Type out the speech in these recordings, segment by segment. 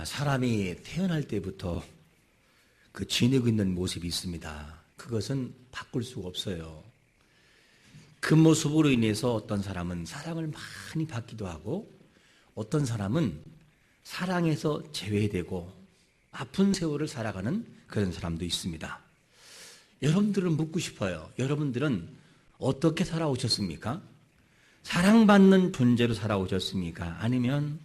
사람이 태어날 때부터 그 지니고 있는 모습이 있습니다. 그것은 바꿀 수가 없어요. 그 모습으로 인해서 어떤 사람은 사랑을 많이 받기도 하고 어떤 사람은 사랑에서 제외되고 아픈 세월을 살아가는 그런 사람도 있습니다. 여러분들은 묻고 싶어요. 여러분들은 어떻게 살아오셨습니까? 사랑받는 존재로 살아오셨습니까? 아니면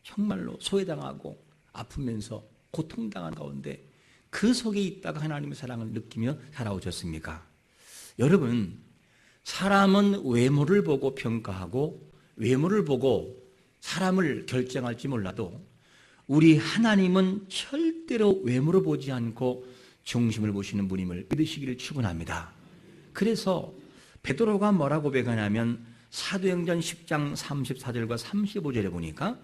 정말로 소외당하고 아프면서 고통당한 가운데 그 속에 있다가 하나님의 사랑을 느끼며 살아오셨습니까? 여러분, 사람은 외모를 보고 평가하고 외모를 보고 사람을 결정할지 몰라도 우리 하나님은 절대로 외모를 보지 않고 중심을 보시는 분임을 믿으시기를 축원합니다. 그래서 베드로가 뭐라고 고백하냐면 사도행전 10장 34절과 35절에 보니까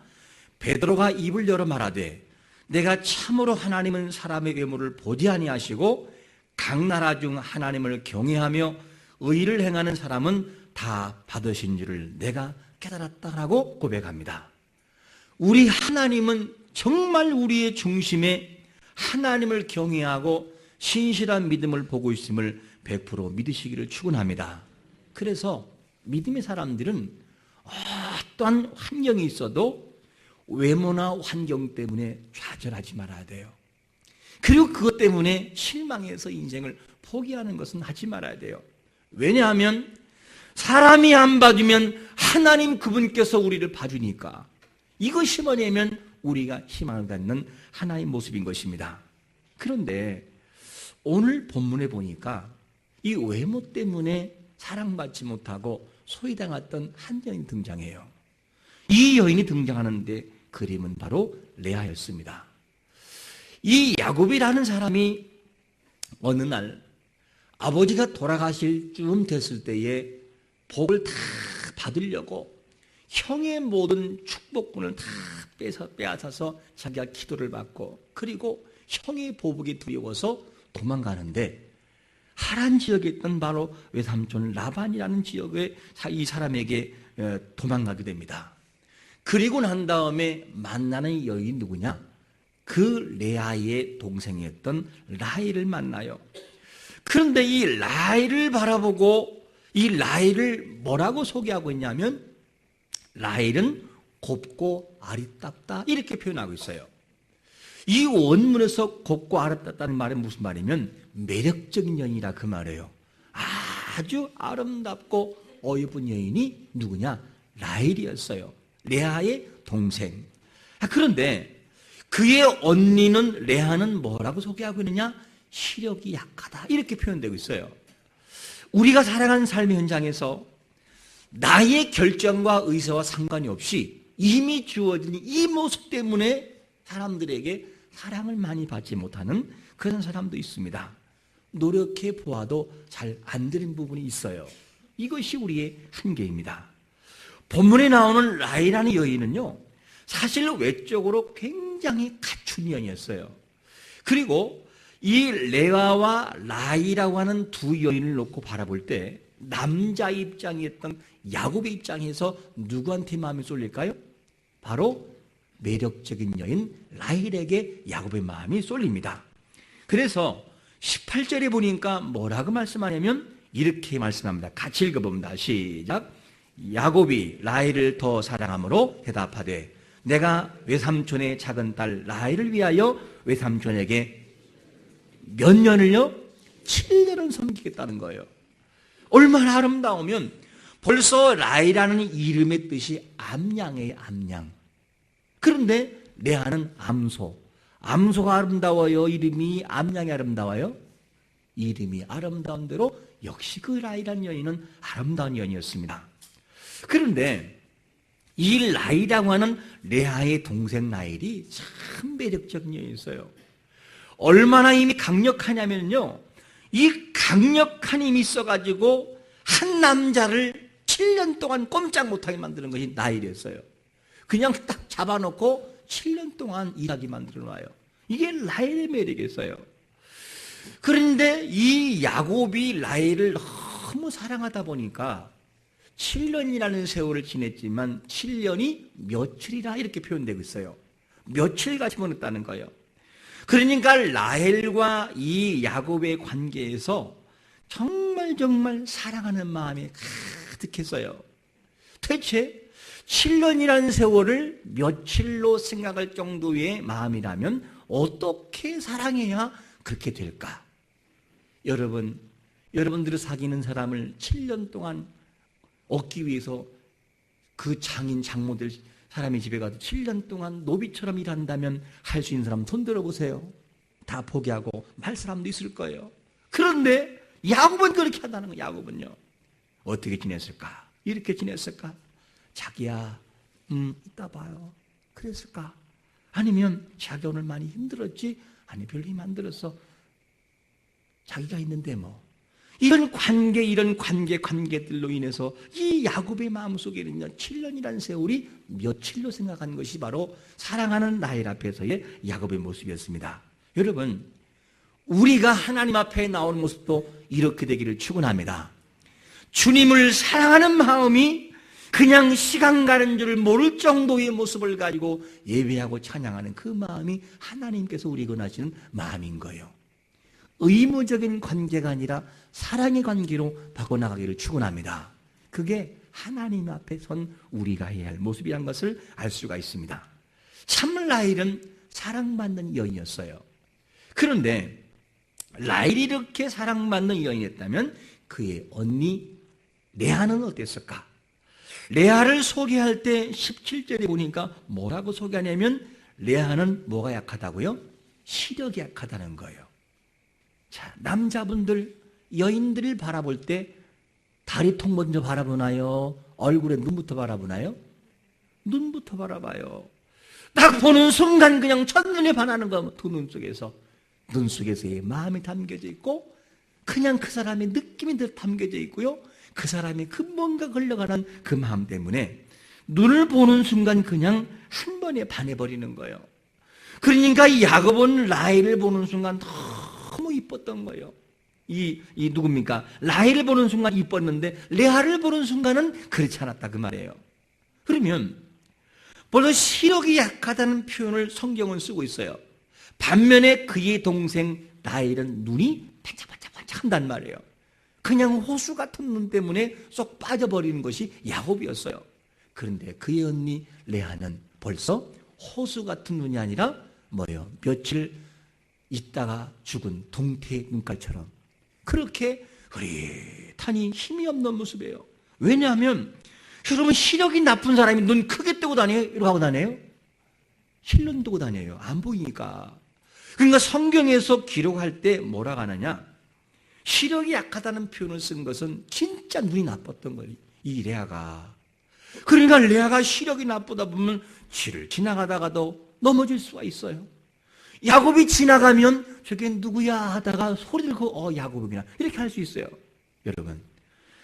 베드로가 입을 열어 말하되 내가 참으로 하나님은 사람의 외모를 보지 아니하시고 각 나라 중 하나님을 경외하며 의를 행하는 사람은 다 받으신 줄을 내가 깨달았다라고 고백합니다. 우리 하나님은 정말 우리의 중심에 하나님을 경외하고 신실한 믿음을 보고 있음을 100% 믿으시기를 축원합니다. 그래서 믿음의 사람들은 어떠한 환경이 있어도 외모나 환경 때문에 좌절하지 말아야 돼요. 그리고 그것 때문에 실망해서 인생을 포기하는 것은 하지 말아야 돼요. 왜냐하면 사람이 안 봐주면 하나님 그분께서 우리를 봐주니까 이것이 뭐냐면 우리가 희망을 갖는 하나의 모습인 것입니다. 그런데 오늘 본문에 보니까 이 외모 때문에 사랑받지 못하고 소외당했던 한 여인이 등장해요. 이 여인이 등장하는데 그림은 바로 레아였습니다. 이 야곱이라는 사람이 어느 날 아버지가 돌아가실 쯤 됐을 때에 복을 다 받으려고 형의 모든 축복권을 다 빼앗아서 자기가 기도를 받고 그리고 형의 보복이 두려워서 도망가는데 하란 지역에 있던 바로 외삼촌 라반이라는 지역에 이 사람에게 도망가게 됩니다. 그리고 난 다음에 만나는 여인이 누구냐? 그 레아의 동생이었던 라헬을 만나요. 그런데 이 라헬을 바라보고 이 라헬을 뭐라고 소개하고 있냐면 라헬은 곱고 아리따다 이렇게 표현하고 있어요. 이 원문에서 곱고 아리따다는 말은 무슨 말이면 매력적인 여인이라 그 말이에요. 아주 아름답고 어여쁜 여인이 누구냐? 라헬이었어요. 레아의 동생. 그런데 그의 언니는 레아는 뭐라고 소개하고 있느냐? 시력이 약하다 이렇게 표현되고 있어요. 우리가 살아가는 삶의 현장에서 나의 결정과 의사와 상관이 없이 이미 주어진 이 모습 때문에 사람들에게 사랑을 많이 받지 못하는 그런 사람도 있습니다. 노력해 보아도 잘 안 되는 부분이 있어요. 이것이 우리의 한계입니다. 본문에 나오는 라헬이라는 여인은요, 사실 외적으로 굉장히 갖춘 여인이었어요. 그리고 이 레아와 라헬이라고 하는 두 여인을 놓고 바라볼 때 남자 입장이었던 야곱의 입장에서 누구한테 마음이 쏠릴까요? 바로 매력적인 여인 라헬에게 야곱의 마음이 쏠립니다. 그래서 18절에 보니까 뭐라고 말씀하냐면 이렇게 말씀합니다. 같이 읽어봅니다. 시작. 야곱이 라헬을 더 사랑함으로 대답하되 내가 외삼촌의 작은 딸 라헬을 위하여 외삼촌에게 몇 년을요? 7년을 섬기겠다는 거예요. 얼마나 아름다우면 벌써 라헬이라는 이름의 뜻이 암양이에요. 암양. 그런데 레아는 암소. 암소가 아름다워요? 이름이 암양이 아름다워요? 이름이 아름다운 대로 역시 그 라헬이라는 여인은 아름다운 여인이었습니다. 그런데 이 라헬이라고 하는 레아의 동생 라헬이 참 매력적인 여인이었어요. 얼마나 힘이 강력하냐면요, 이 강력한 힘이 있어가지고 한 남자를 7년 동안 꼼짝 못하게 만드는 것이 라헬이었어요. 그냥 딱 잡아놓고 7년 동안 일하게 만들어놔요. 이게 라헬의 매력이었어요. 그런데 이 야곱이 라헬을 너무 사랑하다 보니까 7년이라는 세월을 지냈지만 7년이 며칠이라 이렇게 표현되고 있어요. 며칠 집어넣었다는 거예요. 그러니까 라헬과 이 야곱의 관계에서 정말 사랑하는 마음이 가득했어요. 대체 7년이라는 세월을 며칠로 생각할 정도의 마음이라면 어떻게 사랑해야 그렇게 될까? 여러분들이 사귀는 사람을 7년 동안 얻기 위해서 그 장모들 사람의 집에 가서 7년 동안 노비처럼 일한다면 할 수 있는 사람 손 들어보세요. 다 포기하고 말 사람도 있을 거예요. 그런데 야곱은 그렇게 한다는 거예요. 야곱은요. 어떻게 지냈을까? 이렇게 지냈을까? 자기야, 이따 봐요. 그랬을까? 아니면 자기 오늘 많이 힘들었지? 아니, 별로 힘 안 들었어. 자기가 있는데 뭐. 이런 관계들로 인해서 이 야곱의 마음속에는요, 7년이라는 세월이 며칠로 생각한 것이 바로 사랑하는 라헬 앞에서의 야곱의 모습이었습니다. 여러분, 우리가 하나님 앞에 나오는 모습도 이렇게 되기를 축원합니다. 주님을 사랑하는 마음이 그냥 시간 가는 줄 모를 정도의 모습을 가지고 예배하고 찬양하는 그 마음이 하나님께서 우리에게 원하시는 마음인 거예요. 의무적인 관계가 아니라 사랑의 관계로 바꿔나가기를 축원합니다. 그게 하나님 앞에 선 우리가 해야 할 모습이란 것을 알 수가 있습니다. 참 라헬은 사랑받는 여인이었어요. 그런데 라헬이 이렇게 사랑받는 여인이었다면 그의 언니 레아는 어땠을까? 레아를 소개할 때 17절에 보니까 뭐라고 소개하냐면 레아는 뭐가 약하다고요? 시력이 약하다는 거예요. 자, 남자분들, 여인들을 바라볼 때 다리통 먼저 바라보나요? 얼굴에 눈부터 바라보나요? 눈부터 바라봐요. 딱 보는 순간 그냥 첫눈에 반하는 거, 두 눈 속에서의 마음이 담겨져 있고, 그냥 그 사람의 느낌이 담겨져 있고요. 그 사람이 그 뭔가 걸려가는 그 마음 때문에 눈을 보는 순간 그냥 한 번에 반해버리는 거예요. 그러니까 이 야곱은 라헬을 보는 순간 너무 이뻤던 거예요. 이 누굽니까? 라헬을 보는 순간 이뻤는데 레아를 보는 순간은 그렇지 않았다 그 말이에요. 그러면 벌써 시력이 약하다는 표현을 성경은 쓰고 있어요. 반면에 그의 동생 라헬은 눈이 반짝반짝 한단 말이에요. 그냥 호수 같은 눈 때문에 쏙 빠져버리는 것이 야곱이었어요. 그런데 그의 언니 레아는 벌써 호수 같은 눈이 아니라 뭐예요? 며칠 있다가 죽은 동태의 눈깔처럼 그렇게 흐릿하니 힘이 없는 모습이에요. 왜냐하면 여러분, 시력이 나쁜 사람이 눈 크게 뜨고 다녀요? 이러고 하고 다녀요? 실눈 뜨고 다녀요. 안 보이니까. 그러니까 성경에서 기록할 때 뭐라고 하느냐, 시력이 약하다는 표현을 쓴 것은 진짜 눈이 나빴던 거예요, 이 레아가. 그러니까 레아가 시력이 나쁘다 보면 길을 지나가다가도 넘어질 수가 있어요. 야곱이 지나가면 저게 누구야 하다가 소리 들고 야곱이구나 이렇게 할 수 있어요. 여러분,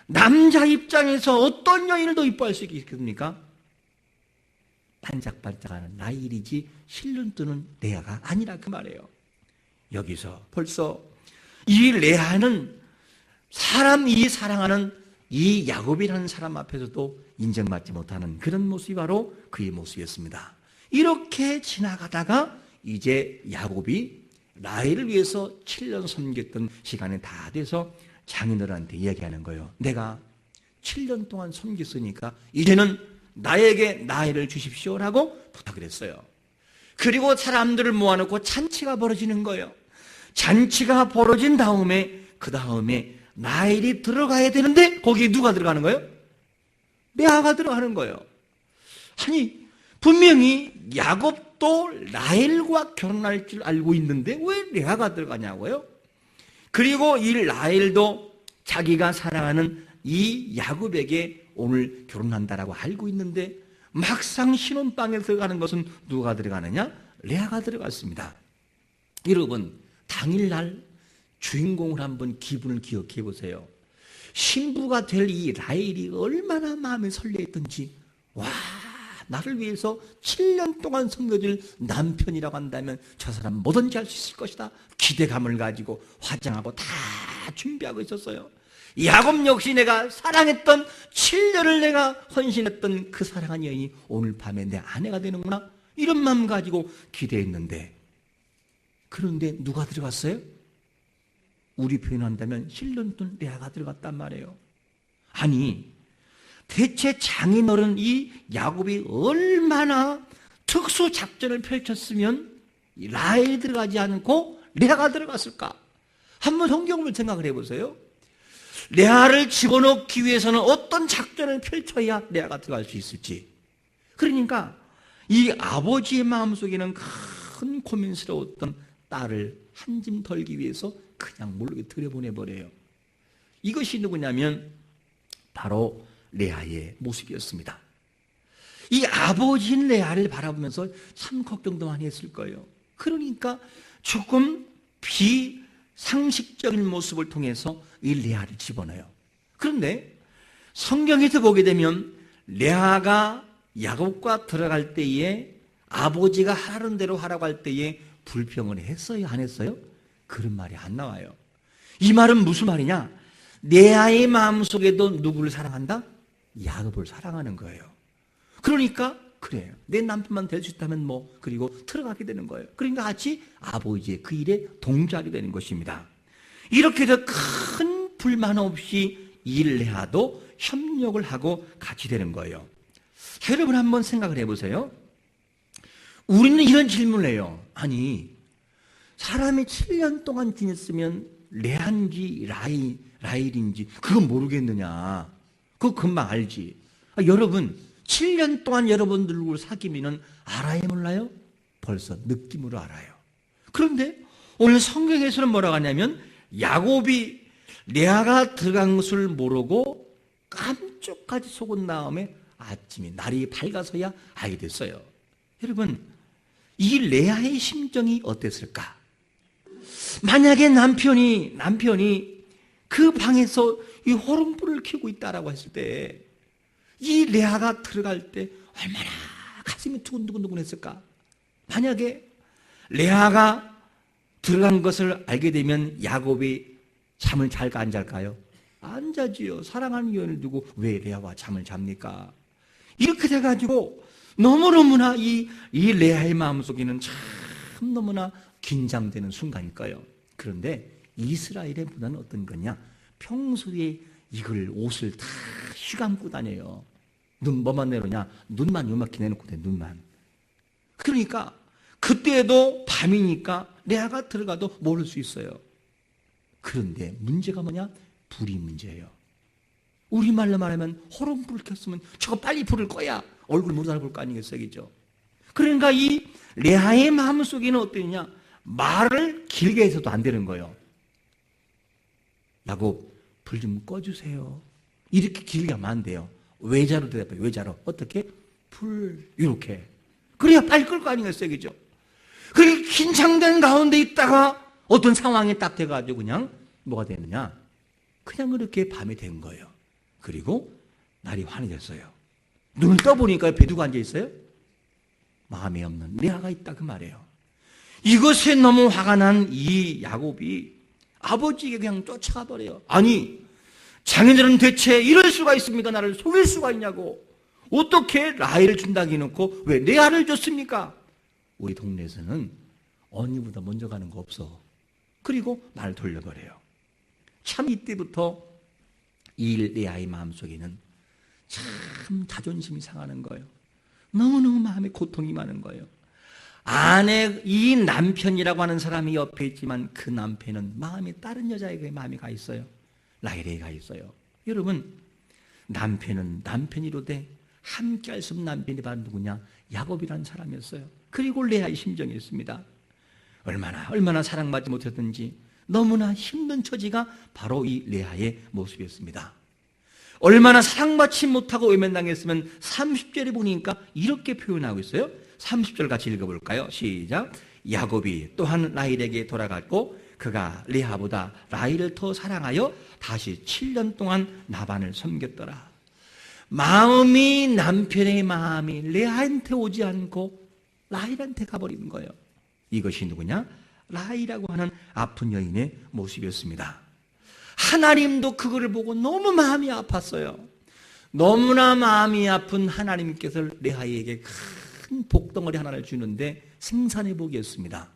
남자 입장에서 어떤 여인을 더 이뻐할 수 있겠습니까? 반짝반짝하는 라헬이지 실눈 뜨는 레아가 아니라 그 말이에요. 여기서 벌써 이 레아는 사람이 사랑하는 이 야곱이라는 사람 앞에서도 인정받지 못하는 그런 모습이 바로 그의 모습이었습니다. 이렇게 지나가다가 이제 야곱이 라헬을 위해서 7년 섬겼던 시간이 다 돼서 장인어른한테 이야기하는 거예요. 내가 7년 동안 섬겼으니까 이제는 나에게 라헬을 주십시오라고 부탁을 했어요. 그리고 사람들을 모아놓고 잔치가 벌어지는 거예요. 잔치가 벌어진 다음에 그 다음에 라헬이 들어가야 되는데 거기에 누가 들어가는 거예요? 레아가 들어가는 거예요. 아니, 분명히 야곱도 라헬과 결혼할 줄 알고 있는데 왜 레아가 들어가냐고요? 그리고 이 라헬도 자기가 사랑하는 이 야곱에게 오늘 결혼한다라고 알고 있는데 막상 신혼방에 들어가는 것은 누가 들어가느냐? 레아가 들어갔습니다. 여러분, 당일날 주인공을 한번 기분을 기억해 보세요. 신부가 될 이 라헬이 얼마나 마음에 설레했던지. 와, 나를 위해서 7년 동안 섬겨줄 남편이라고 한다면 저 사람 뭐든지 할 수 있을 것이다. 기대감을 가지고 화장하고 다 준비하고 있었어요. 야곱 역시 내가 사랑했던 7년을 내가 헌신했던 그 사랑한 여인이 오늘 밤에 내 아내가 되는구나. 이런 마음 가지고 기대했는데, 그런데 누가 들어갔어요? 우리 표현한다면 실론돈 레아가 들어갔단 말이에요. 아니, 대체 장인어른 이 야곱이 얼마나 특수 작전을 펼쳤으면 라헬이 들어가지 않고 레아가 들어갔을까? 한번 성경을 생각을 해보세요. 레아를 집어넣기 위해서는 어떤 작전을 펼쳐야 레아가 들어갈 수 있을지. 그러니까 이 아버지의 마음속에는 큰 고민스러웠던 딸을 한 짐 덜기 위해서 그냥 모르게 들여보내버려요. 이것이 누구냐면 바로 레아의 모습이었습니다. 이 아버지인 레아를 바라보면서 참 걱정도 많이 했을 거예요. 그러니까 조금 비상식적인 모습을 통해서 이 레아를 집어넣어요. 그런데 성경에서 보게 되면 레아가 야곱과 들어갈 때에 아버지가 하라는 대로 하라고 할 때에 불평을 했어요? 안 했어요? 그런 말이 안 나와요. 이 말은 무슨 말이냐? 레아의 마음속에도 누구를 사랑한다? 야곱을 사랑하는 거예요. 그러니까 그래요. 내 남편만 될 수 있다면 그리고 들어가게 되는 거예요. 그러니까 같이 아버지의 그 일에 동조하게 되는 것입니다. 이렇게 해서 큰 불만 없이 이 레아도 협력을 하고 같이 되는 거예요. 자, 여러분 한번 생각을 해보세요. 우리는 이런 질문을 해요. 아니, 사람이 7년 동안 지냈으면 레아인지 라헬인지 그건 모르겠느냐. 그거 금방 알지. 여러분 7년 동안 여러분들 누구를 사귀면 알아요 몰라요? 벌써 느낌으로 알아요. 그런데 오늘 성경에서는 뭐라고 하냐면 야곱이 레아가 들어간 것을 모르고 깜짝까지 속은 다음에 아침에 날이 밝아서야 알게 됐어요. 여러분 이 레아의 심정이 어땠을까? 만약에 남편이 그 방에서 이 호롱불을 켜고 있다라고 했을 때 이 레아가 들어갈 때 얼마나 가슴이 두근두근 했을까? 만약에 레아가 들어간 것을 알게 되면 야곱이 잠을 잘까 안 잘까요? 안 자지요. 사랑하는 여인을 두고 왜 레아와 잠을 잡니까? 이렇게 돼가지고 너무너무나 이 레아의 마음속에는 참 너무나 긴장되는 순간일 거예요. 그런데 이스라엘의 문화는 어떤 거냐? 평소에 이걸 옷을 다 휘감고 다녀요. 눈 뭐만 내놓냐? 눈만 요만히 내놓고 돼, 눈만. 그러니까 그때도 밤이니까 레아가 들어가도 모를 수 있어요. 그런데 문제가 뭐냐? 불이 문제예요. 우리말로 말하면 호롱불을 켰으면 저거 빨리 불을 꺼야 얼굴 못 알아볼 거 아니겠어요? 그죠? 그러니까 이 레아의 마음속에는 어떠냐? 말을 길게 해서도 안 되는 거예요. 야곱, 불 좀 꺼주세요. 이렇게 길게 하면 안 돼요. 외자로 대답해요. 외자로. 어떻게? 불, 이렇게. 그래야 빨리 끌 거 아니겠어요? 그죠? 그렇게 긴장된 가운데 있다가 어떤 상황이 딱 돼가지고 그냥 뭐가 되느냐? 그냥 그렇게 밤이 된 거예요. 그리고 날이 환해졌어요. 눈을 떠보니까 옆에 누가 앉아있어요? 마음에 없는 레아가 있다 그 말이에요. 이것에 너무 화가 난 이 야곱이 아버지에게 그냥 쫓아가 버려요. 아니, 장인들은 대체 이럴 수가 있습니까? 나를 속일 수가 있냐고. 어떻게 라헬을 준다고 해놓고 왜 레아를 줬습니까? 우리 동네에서는 언니보다 먼저 가는 거 없어. 그리고 말을 돌려버려요. 참 이때부터 이 레아의 마음속에는 참 자존심이 상하는 거예요. 너무너무 마음에 고통이 많은 거예요. 이 남편이라고 하는 사람이 옆에 있지만 그 남편은 마음이 다른 여자에게 마음이 가 있어요. 라헬에게 가 있어요. 여러분, 남편은 남편이로되 함께 할 수 없는 남편이 바로 누구냐? 야곱이라는 사람이었어요. 그리고 레아의 심정이었습니다. 얼마나 사랑받지 못했든지 너무나 힘든 처지가 바로 이 레아의 모습이었습니다. 얼마나 사랑받지 못하고 외면당했으면 30절에 보니까 이렇게 표현하고 있어요. 30절 같이 읽어볼까요? 시작. 야곱이 또한 라헬에게 돌아갔고 그가 레아보다 라헬을 더 사랑하여 다시 7년 동안 라반을 섬겼더라. 남편의 마음이 레아한테 오지 않고 라헬한테 가버리는 거예요. 이것이 누구냐? 라헬이라고 하는 아픈 여인의 모습이었습니다. 하나님도 그거를 보고 너무 마음이 아팠어요. 너무나 마음이 아픈 하나님께서 레아에게 큰 큰 복덩어리 하나를 주는데 생산의 복이었습니다.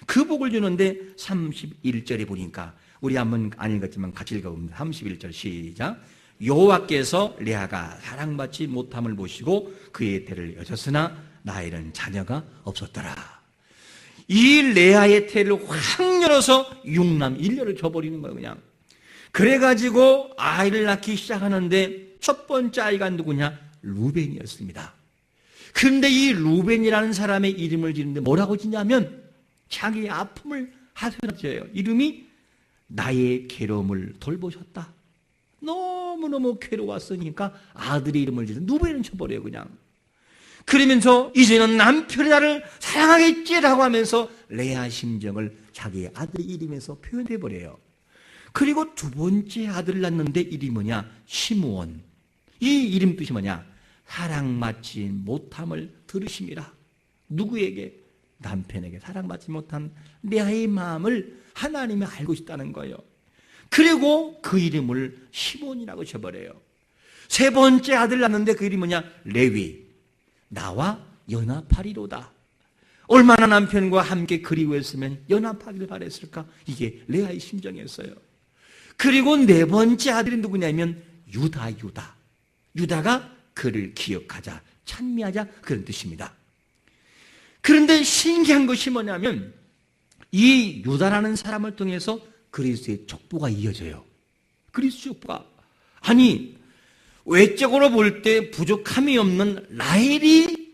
그 복을 주는데 31절에 보니까 우리 한번 안 읽었지만 같이 읽어봅니다. 31절 시작. 여호와께서 레아가 사랑받지 못함을 보시고 그의 태를 여셨으나 라헬은 자녀가 없었더라. 이 레아의 태를 확 열어서 6남 1녀를 줘버리는 거예요. 그냥. 그래가지고 아이를 낳기 시작하는데 첫 번째 아이가 누구냐? 루벤이었습니다. 그런데 이 루벤이라는 사람의 이름을 지는데 뭐라고 지냐면 자기의 아픔을 하소연해요. 이름이 나의 괴로움을 돌보셨다. 너무너무 괴로웠으니까 아들의 이름을 지는 루벤을 쳐버려요. 그냥. 그러면서 이제는 남편이 나를 사랑하겠지라고 하면서 레아 심정을 자기의 아들의 이름에서 표현해버려요. 그리고 두 번째 아들을 낳는데 이름이 뭐냐? 시므온. 이 이름 뜻이 뭐냐? 사랑받지 못함을 들으심이라. 누구에게? 남편에게 사랑받지 못한 레아의 마음을 하나님이 알고 있다는 거예요. 그리고 그 이름을 시몬이라고 쳐버려요. 세 번째 아들 낳는데 그 이름이 뭐냐? 레위. 나와 연합하리로다. 얼마나 남편과 함께 그리워했으면 연합하기를 바랬을까? 이게 레아의 심정이었어요. 그리고 네 번째 아들이 누구냐면 유다. 유다가 그를 기억하자, 찬미하자 그런 뜻입니다. 그런데 신기한 것이 뭐냐면 이 유다라는 사람을 통해서 그리스도의 족보가 이어져요. 그리스도의 족보가. 아니 외적으로 볼 때 부족함이 없는 라헬이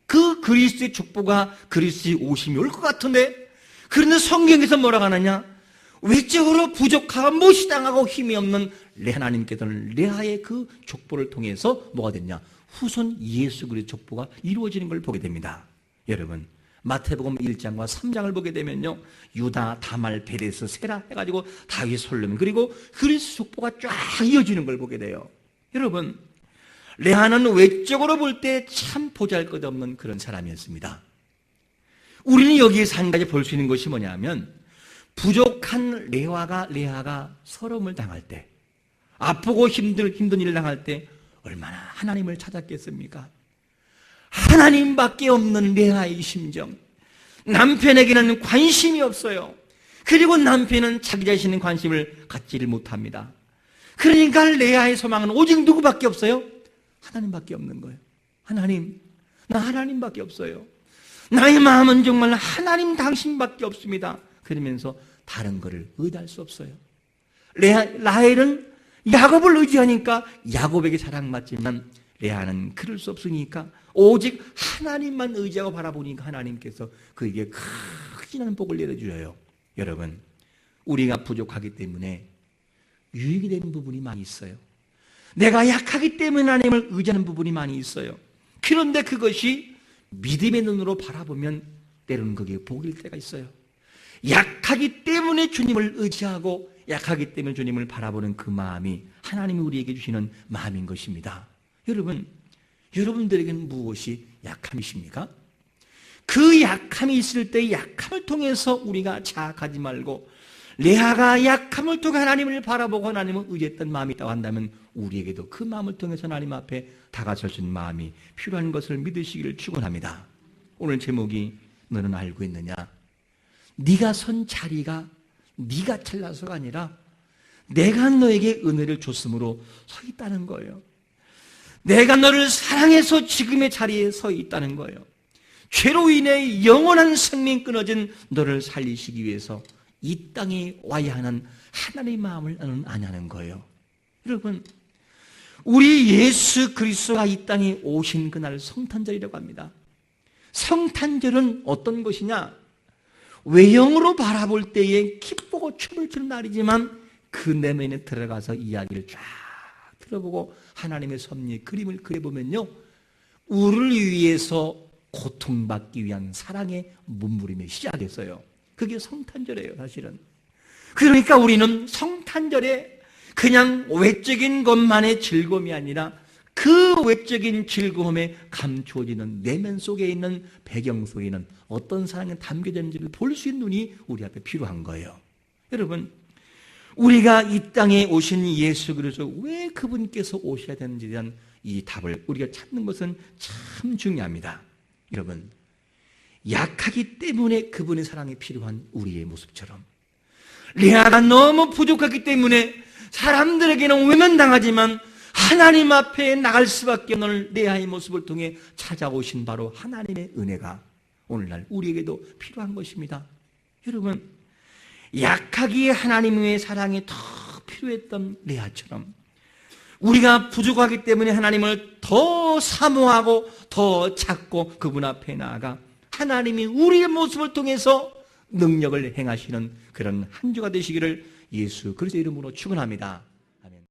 그 그리스도의 족보가 그리스도의 오심이 올 것 같은데, 그런데 성경에서 뭐라고 하느냐? 외적으로 부족하고 무시당하고 힘이 없는 하나님께서는 레아의 그 족보를 통해서 뭐가 됐냐? 후손 예수 그리스도의 족보가 이루어지는 걸 보게 됩니다. 여러분 마태복음 1장과 3장을 보게 되면요, 유다, 다말, 베레스, 세라 해가지고 다윗, 솔로몬 그리고 그리스도 족보가 쫙 이어지는 걸 보게 돼요. 여러분 레아는 외적으로 볼 때 참 보잘것없는 그런 사람이었습니다. 우리는 여기에서 한 가지 볼 수 있는 것이 뭐냐면 부족한 레아가 서러움을 당할 때, 아프고 힘든 일을 당할 때 얼마나 하나님을 찾았겠습니까? 하나님밖에 없는 레아의 심정. 남편에게는 관심이 없어요. 그리고 남편은 자기 자신의 관심을 갖지를 못합니다. 그러니까 레아의 소망은 오직 누구밖에 없어요? 하나님밖에 없는 거예요. 하나님, 나 하나님밖에 없어요. 나의 마음은 정말 하나님 당신밖에 없습니다. 그러면서 다른 것을 의지할 수 없어요. 라헬은 야곱을 의지하니까 야곱에게 사랑받지만 레아는 그럴 수 없으니까 오직 하나님만 의지하고 바라보니까 하나님께서 그에게 크지않은 복을 내려주어요. 여러분 우리가 부족하기 때문에 유익이 되는 부분이 많이 있어요. 내가 약하기 때문에 하나님을 의지하는 부분이 많이 있어요. 그런데 그것이 믿음의 눈으로 바라보면 때로는 그게 복일 때가 있어요. 약하기 때문에 주님을 의지하고 약하기 때문에 주님을 바라보는 그 마음이 하나님이 우리에게 주시는 마음인 것입니다. 여러분, 여러분들에게는 무엇이 약함이십니까? 그 약함이 있을 때 약함을 통해서 우리가 자학하지 말고 레아가 약함을 통해 하나님을 바라보고 하나님을 의지했던 마음이 있다고 한다면 우리에게도 그 마음을 통해서 하나님 앞에 다가설 수 있는 마음이 필요한 것을 믿으시기를 축원합니다. 오늘 제목이 너는 알고 있느냐? 네가 선 자리가 네가 잘나서가 아니라 내가 너에게 은혜를 줬으므로 서 있다는 거예요. 내가 너를 사랑해서 지금의 자리에 서 있다는 거예요. 죄로 인해 영원한 생명 끊어진 너를 살리시기 위해서 이 땅에 와야 하는 하나님의 마음을 나는 아냐는 거예요. 여러분, 우리 예수 그리스도가 이 땅에 오신 그날 성탄절이라고 합니다. 성탄절은 어떤 것이냐? 외형으로 바라볼 때에 기쁘고 춤을 추는 날이지만 그 내면에 들어가서 이야기를 쫙 들어보고 하나님의 섭리의 그림을 그려보면요, 우리를 위해서 고통받기 위한 사랑의 몸부림의 시작이었어요. 그게 성탄절이에요, 사실은. 그러니까 우리는 성탄절에 그냥 외적인 것만의 즐거움이 아니라 그 외적인 즐거움에 감추어지는 내면 속에 있는 배경 속에 있는 어떤 사랑이 담겨져 있는지를 볼 수 있는 눈이 우리 앞에 필요한 거예요. 여러분, 우리가 이 땅에 오신 예수 그리스도 왜 그분께서 오셔야 되는지에 대한 이 답을 우리가 찾는 것은 참 중요합니다. 여러분, 약하기 때문에 그분의 사랑이 필요한 우리의 모습처럼 레아가 너무 부족하기 때문에 사람들에게는 외면당하지만 하나님 앞에 나갈 수밖에 없는 레아의 모습을 통해 찾아오신 바로 하나님의 은혜가 오늘날 우리에게도 필요한 것입니다. 여러분, 약하기에 하나님의 사랑이 더 필요했던 레아처럼 우리가 부족하기 때문에 하나님을 더 사모하고 더 찾고 그분 앞에 나아가 하나님이 우리의 모습을 통해서 능력을 행하시는 그런 한 주가 되시기를 예수 그리스도의 이름으로 축원합니다.